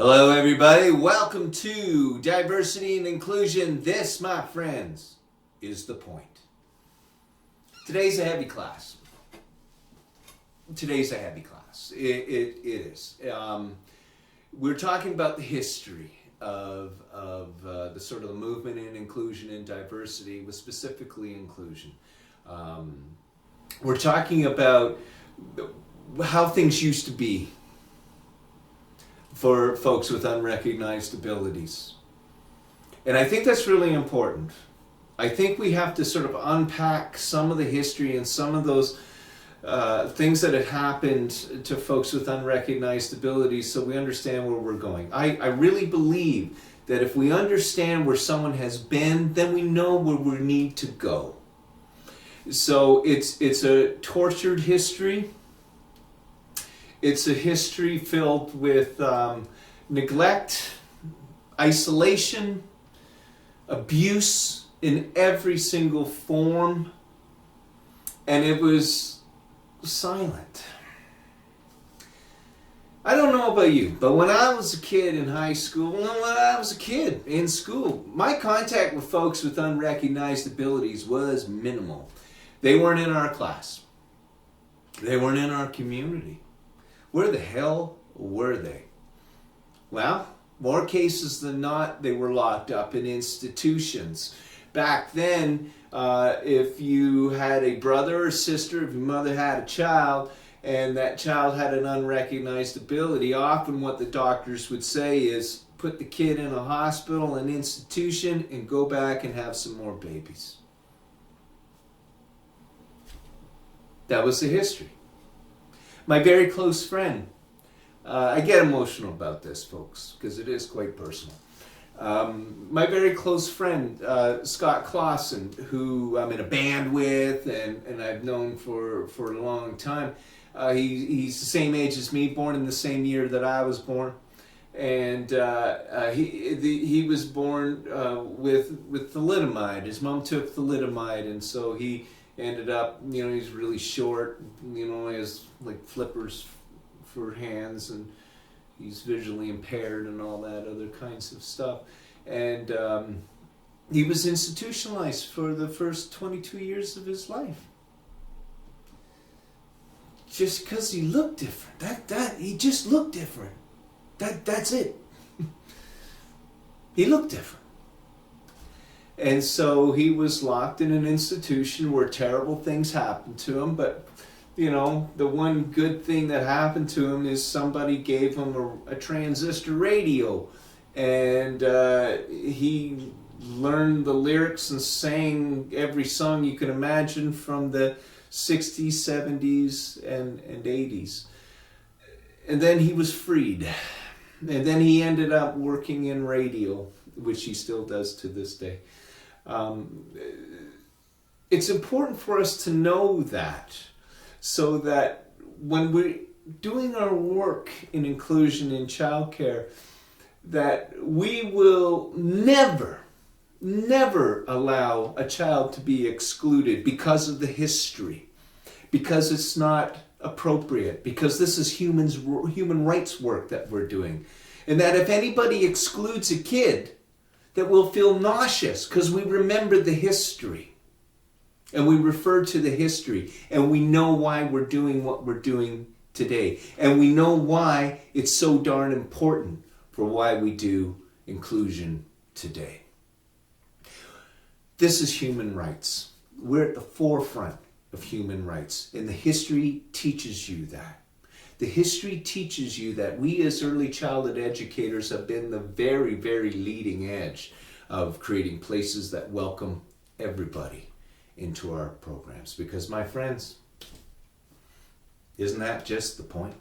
Hello everybody, welcome to Diversity and Inclusion. This, my friends, is the point. Today's a heavy class. It is. We're talking about the history of the sort of the movement in inclusion and diversity, with specifically inclusion. We're talking about how things used to be for folks with unrecognized abilities. And I think that's really important. I think we have to sort of unpack some of the history and some of those things that had happened to folks with unrecognized abilities so we understand where we're going. I really believe that if we understand where someone has been, then we know where we need to go. So it's a tortured history. It's a history filled with neglect, isolation, abuse in every single form, and it was silent. I don't know about you, but when I was a kid in high school, my contact with folks with unrecognized abilities was minimal. They weren't in our class. They weren't in our community. Where the hell were they? Well, more cases than not, they were locked up in institutions. Back then, if you had a brother or sister, if your mother had a child, and that child had an unrecognized ability, often what the doctors would say is, put the kid in a hospital, an institution, and go back and have some more babies. That was the history. My very close friend, I get emotional about this, folks, because it is quite personal. My very close friend, Scott Clausen, who I'm in a band with and I've known for a long time. He's the same age as me, born in the same year that I was born. And he was born with thalidomide. His mom took thalidomide, and so he ended up, he's really short, he has like flippers for hands, and he's visually impaired and all that other kinds of stuff. And he was institutionalized for the first 22 years of his life. Just because he looked different. He just looked different. That's it. He looked different. And so he was locked in an institution where terrible things happened to him. But, the one good thing that happened to him is somebody gave him a transistor radio. And he learned the lyrics and sang every song you can imagine from the 60s, 70s, and 80s. And then he was freed. And then he ended up working in radio, which he still does to this day. It's important for us to know that, so that when we're doing our work in inclusion in childcare, that we will never allow a child to be excluded because of the history, because it's not appropriate, because this is human rights work that we're doing. And that if anybody excludes a kid, that we'll feel nauseous because we remember the history. And we refer to the history. And we know why we're doing what we're doing today. And we know why it's so darn important for why we do inclusion today. This is human rights. We're at the forefront of human rights. And the history teaches you that. The history teaches you that we as early childhood educators have been the very, very leading edge of creating places that welcome everybody into our programs. Because, my friends, isn't that just the point?